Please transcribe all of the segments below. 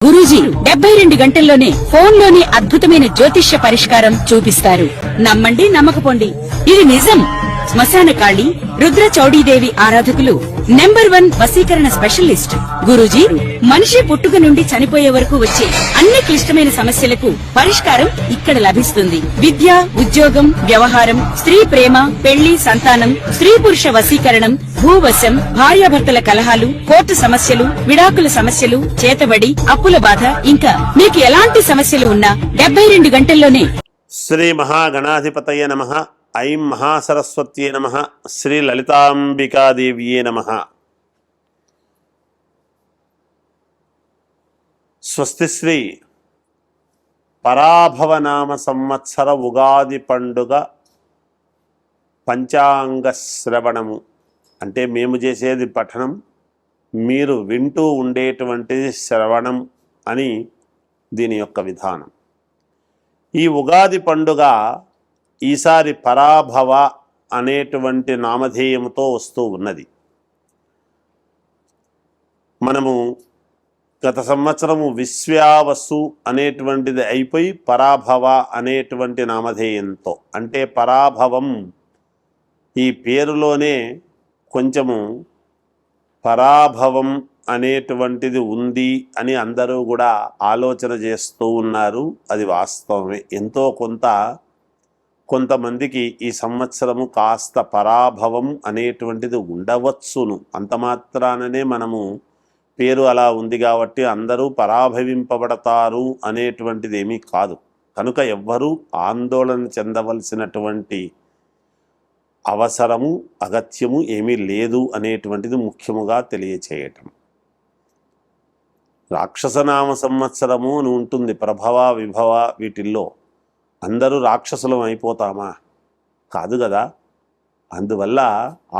గురూజీ 72 గంటల్లోనే ఫోన్లోని అద్భుతమైన జ్యోతిష్య పరిష్కారం చూపిస్తారు. నమ్మండి, నమ్మకపోండి, ఇది నిజం. శ్మశాన కాళి రుద్ర చౌడీదేవి ఆరాధకులు నంబర్ 1 వశీకరణ స్పెషలిస్ట్ గురూజీ. మనిషి పుట్టుక నుండి చనిపోయే వరకు వచ్చే అన్ని క్లిష్టమైన సమస్యలకు పరిష్కారం ఇక్కడ లభిస్తుంది. విద్య, ఉద్యోగం, వ్యవహారం, స్త్రీ ప్రేమ, పెళ్లి, సంతానం, స్త్రీ పురుష వశీకరణం, భూవశం, భార్యాభర్తల కలహాలు, కోర్టు సమస్యలు, విడాకుల సమస్యలు, చేతబడి, అప్పుల బాధ, ఇంకా మీకు ఎలాంటి సమస్యలు ఉన్నా 72 గంటల్లోనే. శ్రీ మహాగణాధిపతయ నమః. ఐం మహాసరస్వత్యే నమః. శ్రీ లలితాంబికాదేవ్యే నమః. స్వస్తి శ్రీ పరాభవనామ సంవత్సర ఉగాది పండుగ పంచాంగ శ్రవణము అంటే మేము చేసేది పఠనం, మీరు వింటూ ఉండేటువంటిది శ్రవణం అని దీని యొక్క విధానం. ఈ ఉగాది పండుగ ఈసారి పరాభవ అనేటువంటి నామధేయంతో వస్తూ ఉన్నది. మనము గత సంవత్సరము విశ్వావసు అనేటువంటిది అయిపోయి పరాభవ అనేటువంటి నామధేయంతో, అంటే పరాభవం ఈ పేరులోనే కొంచెము పరాభవం అనేటువంటిది ఉంది అని అందరూ కూడా ఆలోచన చేస్తూ ఉన్నారు. అది వాస్తవమే. ఎంతో కొంతమందికి ఈ సంవత్సరము కాస్త పరాభవం అనేటువంటిది ఉండవచ్చును. అంత మాత్రాననే మనము పేరు అలా ఉంది కాబట్టి అందరూ పరాభవింపబడతారు అనేటువంటిది ఏమీ కాదు. కనుక ఎవ్వరూ ఆందోళన చెందవలసినటువంటి అవసరము, అగత్యము ఏమీ లేదు అనేటువంటిది ముఖ్యముగా తెలియచేయటం. రాక్షసనామ సంవత్సరము అని ఉంటుంది. ప్రభవ, విభవ వీటిల్లో అందరూ రాక్షసులం అయిపోతామా? కాదు కదా. అందువల్ల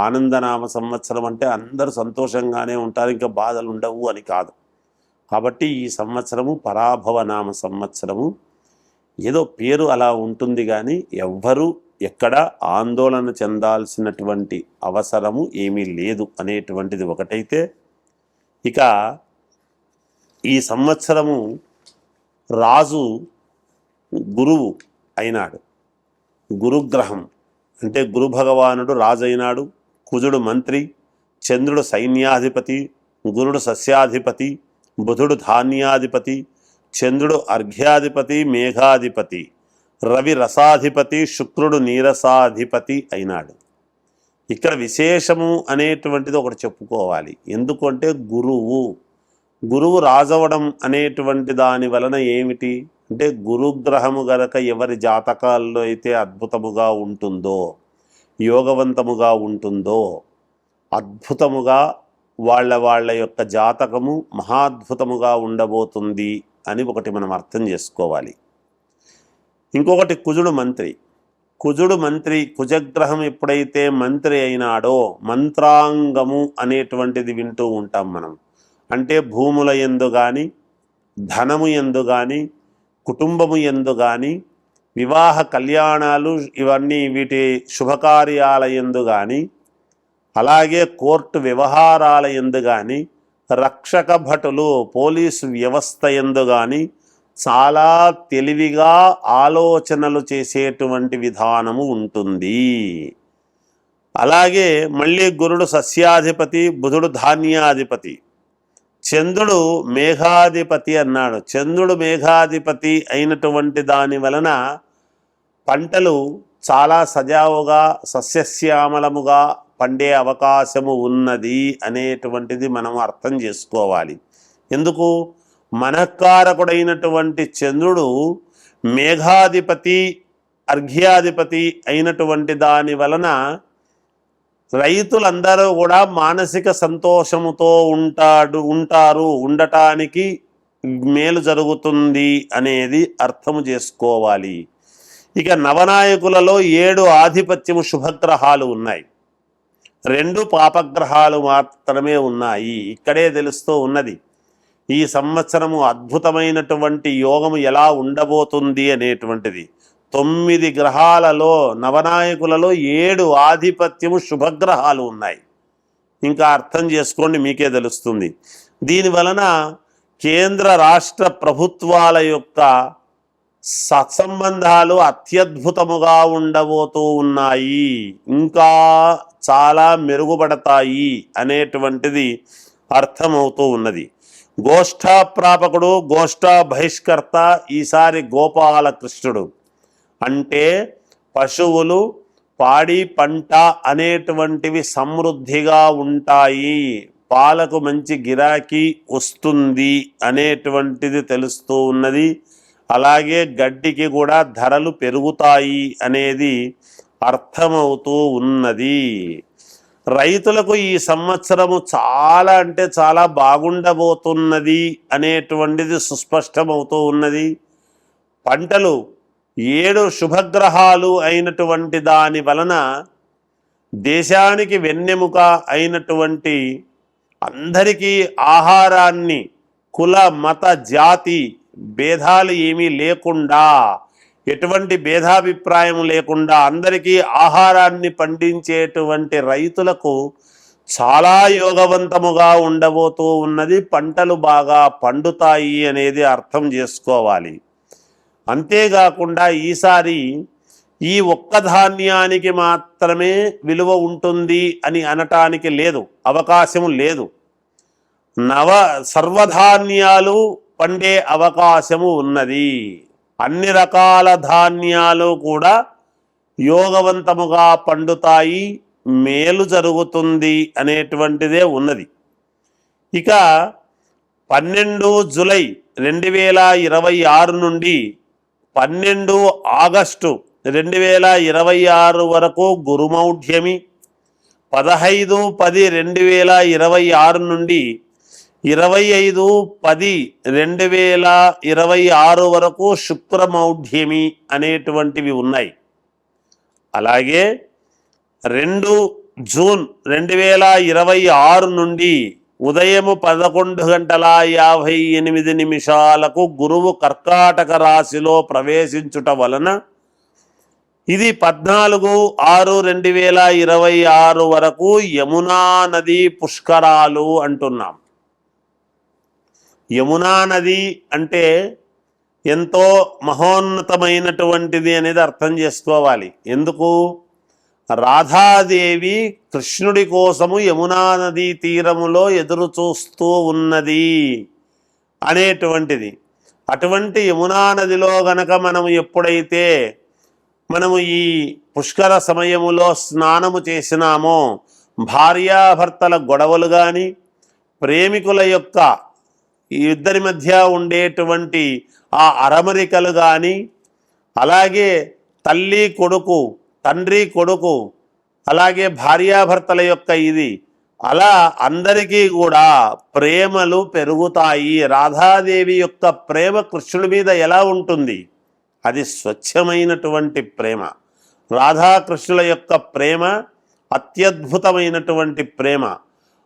ఆనందనామ సంవత్సరం అంటే అందరూ సంతోషంగానే ఉంటారు, ఇంకా బాధలు ఉండవు అని కాదు. కాబట్టి ఈ సంవత్సరము పరాభవనామ సంవత్సరము. ఏదో పేరు అలా ఉంటుంది కానీ ఎవ్వరూ ఎక్కడ ఆందోళన చెందాల్సినటువంటి అవసరము ఏమీ లేదు అనేటువంటిది ఒకటైతే, ఇక ఈ సంవత్సరము రాజు గురువు అయినాడు. గురుగ్రహం అంటే గురు భగవానుడు రాజు అయినాడు. కుజుడు మంత్రి, చంద్రుడు సైన్యాధిపతి, గురుడు సస్యాధిపతి, బుధుడు ధాన్యాధిపతి, చంద్రుడు అర్ఘ్యాధిపతి, మేఘాధిపతి, రవి రసాధిపతి, శుక్రుడు నీరసాధిపతి అయినాడు. ఇక్కడ విశేషము అనేటువంటిది ఒకటి చెప్పుకోవాలి. ఎందుకంటే గురువు రాజవడం అనేటువంటి దాని వలన ఏమిటి అంటే, గురుగ్రహము గనక ఎవరి జాతకాల్లో అయితే అద్భుతముగా ఉంటుందో, యోగవంతముగా ఉంటుందో, అద్భుతముగా వాళ్ళ యొక్క జాతకము మహాద్భుతముగా ఉండబోతుంది అని ఒకటి మనం అర్థం చేసుకోవాలి. ఇంకొకటి కుజుడు మంత్రి. కుజగ్రహం ఎప్పుడైతే మంత్రి అయినాడో, మంత్రాంగము అనేటువంటిది వింటూ ఉంటాం మనం. అంటే భూముల యందు కానీ, ధనము యందు కానీ, కుటుంబము యందు కానీ, వివాహ కళ్యాణాలు ఇవన్నీ వీటి శుభకార్యాల యందు కానీ, అలాగే కోర్టు వ్యవహారాల యందు కానీ, రక్షక భటులు పోలీసు వ్యవస్థ యందు కానీ చాలా తెలివిగా ఆలోచనలు చేసేటువంటి విధానము ఉంటుంది. అలాగే మళ్ళీ గురుడు సస్యాధిపతి, బుధుడు ధాన్యాధిపతి, చంద్రుడు మేఘాధిపతి అన్నాడు. చంద్రుడు మేఘాధిపతి అయినటువంటి దాని వలన పంటలు చాలా సజావుగా సస్యశ్యామలముగా పండే అవకాశము ఉన్నది అనేటువంటిది మనం అర్థం చేసుకోవాలి. ఎందుకు? మనకారకుడైనటువంటి చంద్రుడు మేఘాధిపతి, అర్ఘ్యాధిపతి అయినటువంటి దాని వలన రైతులందరూ కూడా మానసిక సంతోషముతో ఉండటానికి మేలు జరుగుతుంది అనేది అర్థము చేసుకోవాలి. ఇక నవనాయకులలో 7 ఆధిపత్యము శుభగ్రహాలు ఉన్నాయి, 2 పాపగ్రహాలు మాత్రమే ఉన్నాయి. ఇక్కడే తెలుస్తూ ఉన్నది ఈ సంవత్సరము అద్భుతమైనటువంటి యోగము ఎలా ఉండబోతుంది అనేటువంటిది. 9 గ్రహాలలో నవనాయకులలో 7 ఆధిపత్యము శుభగ్రహాలు ఉన్నాయి. ఇంకా అర్థం చేసుకోండి, మీకే తెలుస్తుంది. దీని వలన కేంద్ర రాష్ట్ర ప్రభుత్వాల యొక్క సత్సంబంధాలు అత్యద్భుతముగా ఉండబోతూ ఉన్నాయి, ఇంకా చాలా మెరుగుపడతాయి అనేటువంటిది అర్థమవుతూ ఉన్నది. గోష్ఠా ప్రాపకుడు, గోష్ఠా బహిష్కర్త ఈసారి గోపాలకృష్ణుడు. అంటే పశువులు, పాడి పంట అనేటువంటివి సమృద్ధిగా ఉంటాయి, పాలకు మంచి గిరాకీ వస్తుంది అనేటువంటిది తెలుస్తూ ఉన్నది. అలాగే గడ్డికి కూడా ధరలు పెరుగుతాయి అనేది అర్థమవుతూ ఉన్నది. రైతులకు ఈ సంవత్సరము చాలా అంటే చాలా బాగుండబోతున్నది అనేటువంటిది సుస్పష్టమవుతూ ఉన్నది. పంటలు 7 శుభగ్రహాలు అయినటువంటి దాని వలన దేశానికి వెన్నెముక అయినటువంటి అందరికీ ఆహారాన్ని కుల మత జాతి భేదాలు ఏమీ లేకుండా, ఎటువంటి భేదాభిప్రాయం లేకుండా అందరికీ ఆహారాన్ని పండించేటువంటి రైతులకు చాలా యోగవంతముగా ఉండబోతూ ఉన్నది. పంటలు బాగా పండుతాయి అనేది అర్థం చేసుకోవాలి. అంతేకాకుండా ఈసారి ఈ ఒక్క ధాన్యానికి మాత్రమే విలువ ఉంటుంది అని అనటానికి లేదు, అవకాశం లేదు. సర్వధాన్యాలు పండే అవకాశము ఉన్నది. అన్ని రకాల ధాన్యాలు కూడా యోగవంతముగా పండుతాయి, మేలు జరుగుతుంది అనేటువంటిదే ఉన్నది. ఇక 12 జూలై 2026 నుండి 12 ఆగస్టు 2026 వరకు గురుమౌఢ్యమి, 15-10-2026 నుండి 25-10-2026 వరకు శుక్రమౌఢ్యమి అనేటువంటివి ఉన్నాయి. అలాగే 2 జూన్ 2026 నుండి ఉదయం 11:58 గురువు కర్కాటక రాశిలో ప్రవేశించుట వలన ఇది 14/6/2026 వరకు యమునా నది పుష్కరాలు అంటున్నాం. యమునా నది అంటే ఎంతో మహోన్నతమైనటువంటిది అనేది అర్థం చేసుకోవాలి. ఎందుకు? రాధాదేవి కృష్ణుడి కోసము యమునా నదీ తీరములో ఎదురు చూస్తూ ఉన్నది అనేటువంటిది. అటువంటి యమునా నదిలో గనక మనము ఎప్పుడైతే మనము ఈ పుష్కర సమయములో స్నానము చేసినామో భార్యాభర్తల గొడవలు కానీ, ప్రేమికుల యొక్క ఇద్దరి మధ్య ఉండేటువంటి ఆ అరమరికలు కానీ, అలాగే తల్లి కొడుకు, తండ్రి కొడుకు, అలాగే భార్యాభర్తల యొక్క ఇది అలా అందరికీ కూడా ప్రేమలు పెరుగుతాయి. రాధాదేవి యొక్క ప్రేమ కృష్ణుడి మీద ఎలా ఉంటుంది? అది స్వచ్ఛమైనటువంటి ప్రేమ. రాధాకృష్ణుల యొక్క ప్రేమ అత్యద్భుతమైనటువంటి ప్రేమ.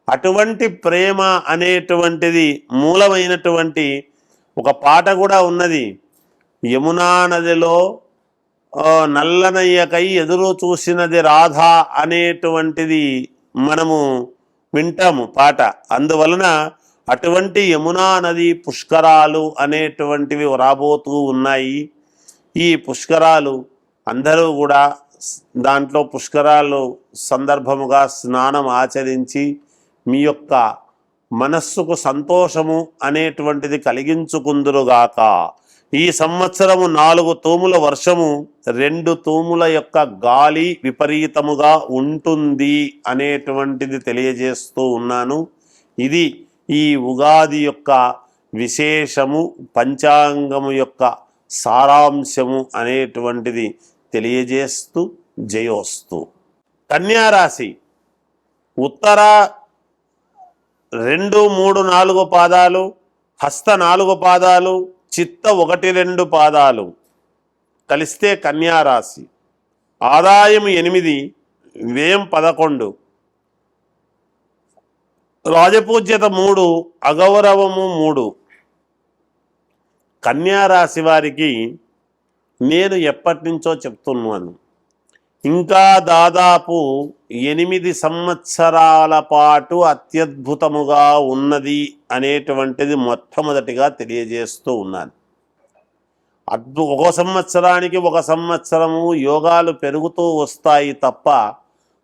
అటువంటి ప్రేమ అనేటువంటిది మూలమైనటువంటి ఒక పాట కూడా ఉన్నది. యమునా నదిలో నల్లనయ్యకై ఎదురు చూసినది రాధ అనేటువంటిది మనము వింటాము పాట. అందువలన అటువంటి యమునా నది పుష్కరాలు అనేటువంటివి రాబోతూ ఉన్నాయి. ఈ పుష్కరాలు అందరూ కూడా దాంట్లో పుష్కరాలు సందర్భముగా స్నానం ఆచరించి మీ యొక్క మనస్సుకు సంతోషము అనేటువంటిది కలిగించుకుందురుగాక. ఈ సంవత్సరము 4 తూముల వర్షము, 2 తూముల యొక్క గాలి విపరీతముగా ఉంటుంది అనేటువంటిది తెలియజేస్తూ ఉన్నాను. ఇది ఈ ఉగాది యొక్క విశేషము, పంచాంగము యొక్క సారాంశము అనేటువంటిది తెలియజేస్తూ జయోస్తు. కన్యారాశి ఉత్తర 2, 3, 4 పాదాలు, హస్త 4 పాదాలు, చిత్త 1, 2 పాదాలు కలిస్తే కన్యారాశి. ఆదాయం 8, వ్యయం 11, రాజపూజ్యత 3, అగౌరవము 3. కన్యారాశి వారికి నేను ఎప్పటి నుంచో చెప్తున్నాను, ఇంకా దాదాపు 8 సంవత్సరాల పాటు అత్యద్భుతముగా ఉన్నది అనేటువంటిది మొట్టమొదటిగా తెలియజేస్తూ ఉన్నాను. ఒక సంవత్సరానికి ఒక సంవత్సరము యోగాలు పెరుగుతూ వస్తాయి తప్ప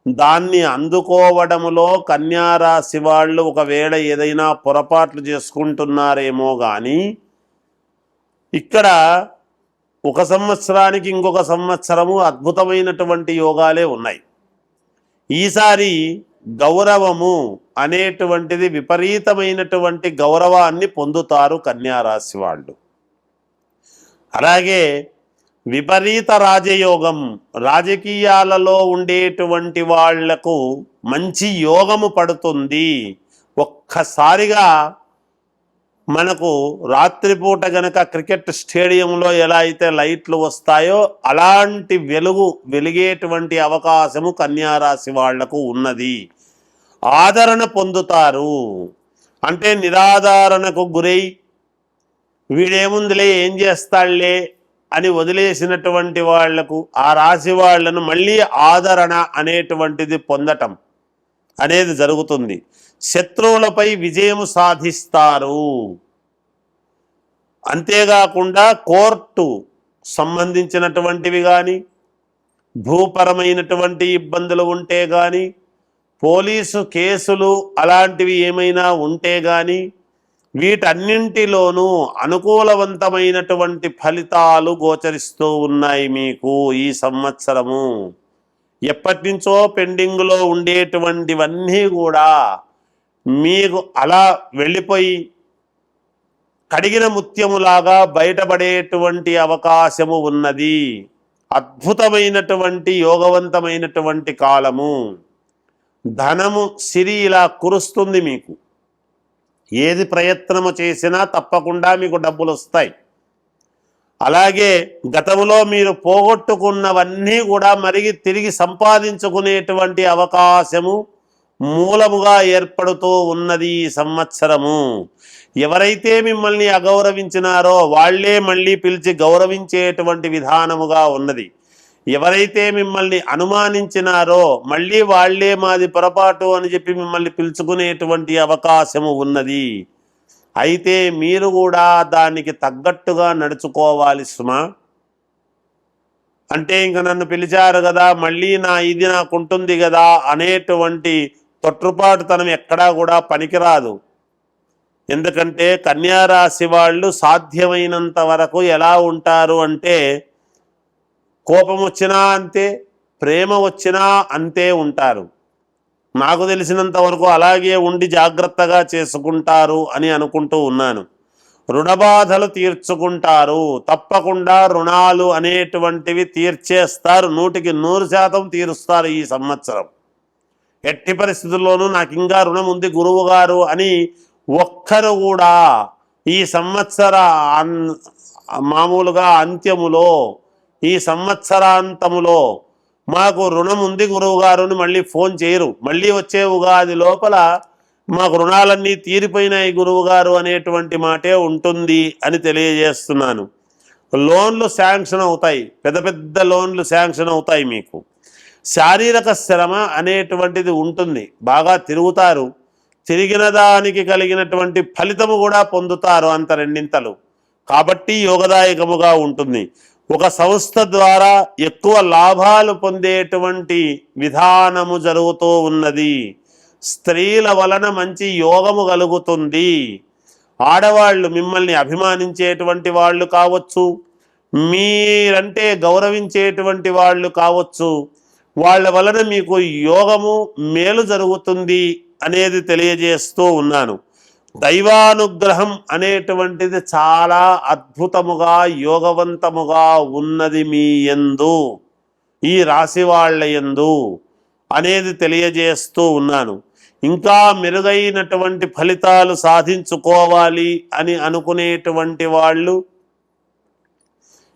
దాన్ని అందుకోవడములో కన్యారాశి వాళ్ళు ఒకవేళ ఏదైనా పొరపాట్లు చేసుకుంటున్నారేమో కానీ ఇక్కడ ఒక సంవత్సరానికి ఇంకొక సంవత్సరము అద్భుతమైనటువంటి యోగాలే ఉన్నాయి. ఈసారి గౌరవము అనేటువంటిది విపరీతమైనటువంటి గౌరవాన్ని పొందుతారు కన్యారాశి వాళ్ళు. అలాగే విపరీత రాజయోగం, రాజకీయాలలో ఉండేటువంటి వాళ్లకు మంచి యోగము పడుతుంది. ఒక్కసారిగా మనకు రాత్రిపూట గనక క్రికెట్ స్టేడియంలో ఎలా అయితే లైట్లు వస్తాయో అలాంటి వెలిగేటువంటి అవకాశము కన్యారాశి వాళ్లకు ఉన్నది. ఆదరణ పొందుతారు. అంటే నిరాధారణకు గురై వీడేముందిలే ఏం చేస్తాళ్లే అని వదిలేసినటువంటి వాళ్లకు ఆ రాశి వాళ్లను మళ్ళీ ఆదరణ అనేటువంటిది పొందటం అనేది జరుగుతుంది. శత్రువులపై విజయం సాధిస్తారు. అంతేకాకుండా కోర్టు సంబంధించినటువంటివి కానీ, భూపరమైనటువంటి ఇబ్బందులు ఉంటే కానీ, పోలీసు కేసులు అలాంటివి ఏమైనా ఉంటే కానీ వీటన్నింటిలోనూ అనుకూలవంతమైనటువంటి ఫలితాలు గోచరిస్తూ ఉన్నాయి మీకు ఈ సంవత్సరము. ఎప్పటి నుంచో పెండింగ్లో ఉండేటువంటివన్నీ కూడా మీకు అలా వెళ్ళిపోయి కడిగిన ముత్యములాగా బయటపడేటువంటి అవకాశము ఉన్నది. అద్భుతమైనటువంటి యోగవంతమైనటువంటి కాలము. ధనము సిరి ఇలా కురుస్తుంది మీకు. ఏది ప్రయత్నము చేసినా తప్పకుండా మీకు డబ్బులు వస్తాయి. అలాగే గతంలో మీరు పోగొట్టుకున్నవన్నీ కూడా తిరిగి సంపాదించుకునేటువంటి అవకాశము మూలముగా ఏర్పడుతూ ఉన్నది ఈ సంవత్సరము. ఎవరైతే మిమ్మల్ని అగౌరవించినారో వాళ్లే మళ్ళీ పిలిచి గౌరవించేటువంటి విధానముగా ఉన్నది. ఎవరైతే మిమ్మల్ని అనుమానించినారో మళ్ళీ వాళ్లే మాది పొరపాటు అని చెప్పి మిమ్మల్ని పిలుచుకునేటువంటి అవకాశము ఉన్నది. అయితే మీరు కూడా దానికి తగ్గట్టుగా నడుచుకోవాలి సుమా. అంటే ఇంక నన్ను పిలిచారు కదా మళ్ళీ ఇది నాకుంటుంది కదా అనేటువంటి తొట్టుపాటుతనం ఎక్కడా కూడా పనికిరాదు. ఎందుకంటే కన్యారాశి వాళ్ళు సాధ్యమైనంత వరకు ఎలా ఉంటారు అంటే కోపం వచ్చినా అంతే, ప్రేమ వచ్చినా అంతే ఉంటారు. నాకు తెలిసినంత వరకు అలాగే ఉండి జాగ్రత్తగా చేసుకుంటారు అని అనుకుంటూ ఉన్నాను. రుణబాధలు తీర్చుకుంటారు. తప్పకుండా రుణాలు అనేటువంటివి తీర్చేస్తారు. 100% తీరుస్తారు ఈ సంవత్సరం. ఎట్టి పరిస్థితుల్లోనూ నాకు ఇంకా రుణం ఉంది గురువు గారు అని ఒక్కరు కూడా ఈ సంవత్సర మామూలుగా అంత్యములో ఈ సంవత్సరాంతములో మాకు రుణం ఉంది గురువు గారు అని మళ్ళీ ఫోన్ చేయరు. మళ్ళీ వచ్చే ఉగాది లోపల మాకు రుణాలన్నీ తీరిపోయినాయి గురువు గారు అనేటువంటి మాటే ఉంటుంది అని తెలియజేస్తున్నాను. లోన్లు శాంక్షన్ అవుతాయి. పెద్ద పెద్ద లోన్లు శాంక్షన్ అవుతాయి. మీకు శారీరక శ్రమ అనేటువంటిది ఉంటుంది. బాగా తిరుగుతారు. తిరిగిన దానికి కలిగినటువంటి ఫలితము కూడా పొందుతారు అంత రెండింతలు. కాబట్టి యోగదాయకముగా ఉంటుంది. ఒక సంస్థ ద్వారా ఎక్కువ లాభాలు పొందేటువంటి విధానము జరుగుతూ ఉన్నది. స్త్రీల వలన మంచి యోగము కలుగుతుంది. ఆడవాళ్ళు మిమ్మల్ని అభిమానించేటువంటి వాళ్ళు కావచ్చు, మీరంటే గౌరవించేటువంటి వాళ్ళు కావచ్చు, వాళ్ళ వలన మీకు యోగము మేలు జరుగుతుంది అనేది తెలియజేస్తూ ఉన్నాను. దైవానుగ్రహం అనేటువంటిది చాలా అద్భుతముగా యోగవంతముగా ఉన్నది మీ యందు, ఈ రాశి వాళ్ళ యందు అనేది తెలియజేస్తూ ఉన్నాను. ఇంకా మెరుగైనటువంటి ఫలితాలు సాధించుకోవాలి అని అనుకునేటువంటి వాళ్ళు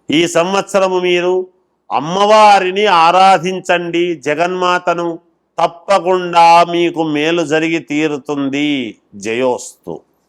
ఈ సంవత్సరము మీరు అమ్మవారిని ఆరాధించండి. జగన్మాతను. తప్పకుండా మీకు మేలు జరిగి తీరుతుంది. జయోస్తు.